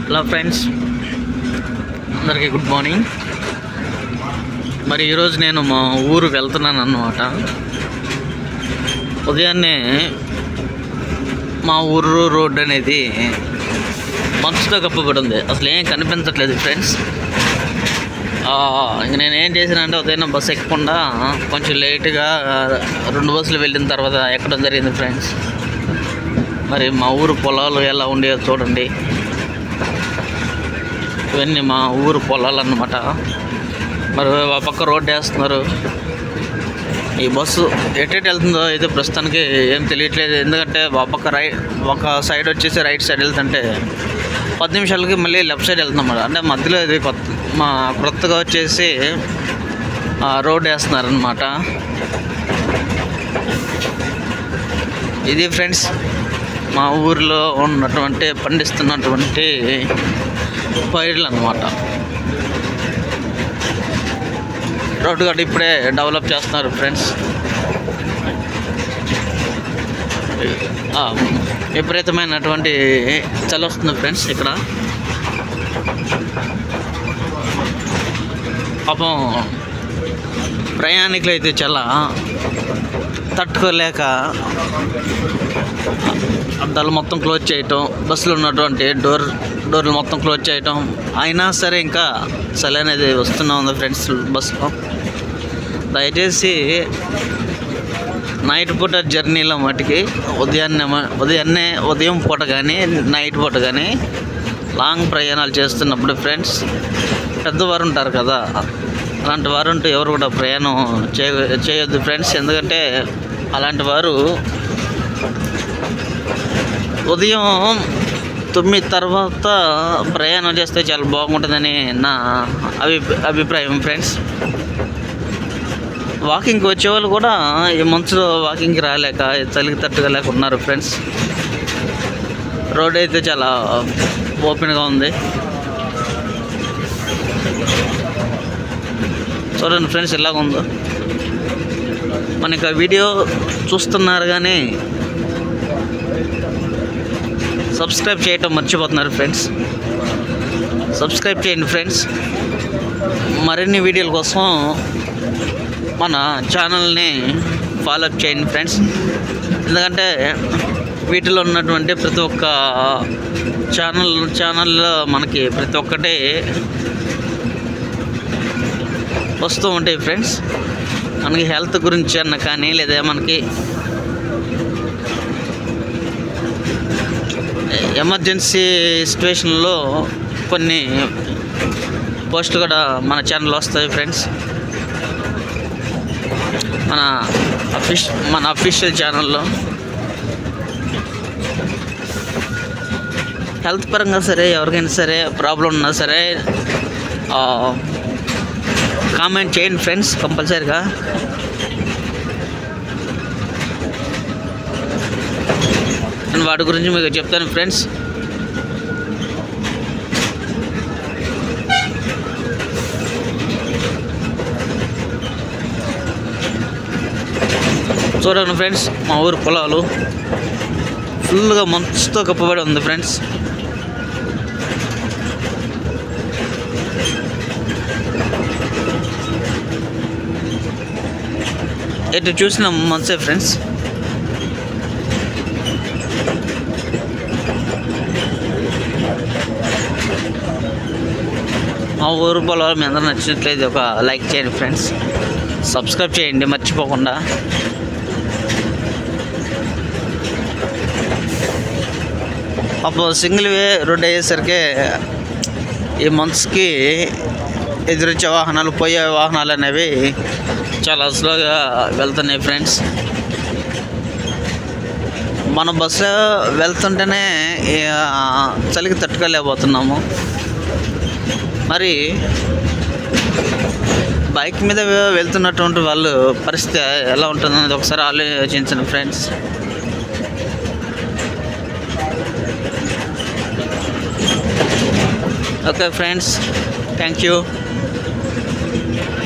Hello friends, అందరికీ good morning. మరి ఈరోజు నేను మా ఊరు వెళ్తున్నాను అన్నమాట. ఉదయాన్నే మా ఊరు రోడ్డు అనేది మంచుతో కప్పబడి ఉంది, అసలు ఏం కనిపించట్లేదు ఫ్రెండ్స్. ఇంక నేను ఏం చేశానంటే ఉదయం బస్సు ఎక్కకుండా కొంచెం లేట్గా 2 బస్సులు వెళ్ళిన తర్వాత ఎక్కడం జరిగింది ఫ్రెండ్స్. మరి మా ఊరు పొలాలు ఎలా ఉండేదో చూడండి. ఇవన్నీ మా ఊరు పొలాలు అన్నమాట. మరి ఆ పక్క రోడ్డు వేస్తున్నారు. ఈ బస్సు ఎటు వెళ్తుందో అయితే ప్రస్తుతానికి ఏం తెలియట్లేదు. ఎందుకంటే ఒక సైడ్ వచ్చేసి రైట్ సైడ్ వెళ్తుంటే 10 నిమిషాలకి మళ్ళీ లెఫ్ట్ సైడ్ వెళ్తున్నమాట. అంటే మధ్యలో ఇది కొత్తగా వచ్చేసి రోడ్డు వేస్తున్నారనమాట. ఇది ఫ్రెండ్స్ మా ఊరిలో ఉన్నటువంటి పండిస్తున్నటువంటి పైర్లు అన్నమాట. రోడ్డు గడ్డ ఇప్పుడే డెవలప్ చేస్తున్నారు ఫ్రెండ్స్. విపరీతమైనటువంటి చలి వస్తుంది ఫ్రెండ్స్ ఇక్కడ. పాపం ప్రయాణికులు అయితే చాలా తట్టుకోలేక అద్దాలు మొత్తం క్లోజ్ చేయటం, బస్సులో ఉన్నటువంటి డోర్లు మొత్తం క్లోజ్ చేయటం. అయినా సరే ఇంకా చలి అనేది వస్తూనే ఉంది ఫ్రెండ్స్ బస్సులో. దయచేసి నైట్ పూట జర్నీలో మటుకి ఉదయం పూట కానీ నైట్ పూట కానీ లాంగ్ ప్రయాణాలు చేస్తున్నప్పుడు ఫ్రెండ్స్, పెద్దవారు ఉంటారు కదా, అలాంటి వారు ఉంటూ ఎవరు కూడా ప్రయాణం చేయొద్దు ఫ్రెండ్స్. ఎందుకంటే అలాంటి వారు ఉదయం 9 తర్వాత ప్రయాణం చేస్తే చాలా బాగుంటుందని నా అభిప్రాయం ఫ్రెండ్స్. వాకింగ్కి వచ్చేవాళ్ళు కూడా ఈ మంచులో వాకింగ్కి రాలేక చలికి తట్టుకోలేక ఉన్నారు ఫ్రెండ్స్. రోడ్ అయితే చాలా ఓపెన్గా ఉంది చూడండి ఫ్రెండ్స్ ఎలాగ ఉందో. మనకి వీడియో చూస్తున్నారు కానీ సబ్స్క్రైబ్ చేయటం మర్చిపోతున్నారు ఫ్రెండ్స్. సబ్స్క్రైబ్ చేయండి ఫ్రెండ్స్. మరిన్ని వీడియోల కోసం మన ఛానల్ని ఫాలో అప్ చేయండి ఫ్రెండ్స్. ఎందుకంటే వీటిలో ఉన్నటువంటి ప్రతి ఒక్క ఛానల్లో మనకి ప్రతి ఒక్కటి వస్తూ ఉంటాయి ఫ్రెండ్స్. మనకి హెల్త్ గురించి అన్న కానీ, లేదా మనకి ఎమర్జెన్సీ సిచ్యువేషన్లో కొన్ని పోస్టులు కూడా మన ఛానల్లో వస్తాయి ఫ్రెండ్స్. మన అఫీషియల్ ఛానల్లో హెల్త్ పరంగా సరే, ఎవరికైనా సరే ప్రాబ్లం ఉన్నా సరే కామెంట్ చేయండి ఫ్రెండ్స్ కంపల్సరీగా. నేను వాటి గురించి మీకు చెప్తాను ఫ్రెండ్స్. చూడండి ఫ్రెండ్స్, మా ఊరు పొలాలు ఫుల్గా మంచుతో కప్పబడి ఉంది ఫ్రెండ్స్. ఎటు చూసిన మంచే ఫ్రెండ్స్. మా ఊరు పొలాలు మీ అందరూ నచ్చినట్లయితే ఒక లైక్ చేయండి ఫ్రెండ్స్. సబ్స్క్రైబ్ చేయండి మర్చిపోకుండా. అప్పుడు సింగిల్ వే రోడ్ అయ్యేసరికి ఈ మంత్స్కి ఎదురొచ్చే వాహనాలు, పోయే వాహనాలు అనేవి చాలా స్లోగా వెళ్తున్నాయి ఫ్రెండ్స్. మన బస్సు వెళ్తుంటేనే చలికి తట్టుకోలేకపోతున్నాము. మరి బైక్ మీద వెళ్తున్నటువంటి వాళ్ళు పరిస్థితి ఎలా ఉంటుందనేది ఒకసారి ఆలోచించండి friends. Okay friends, thank you.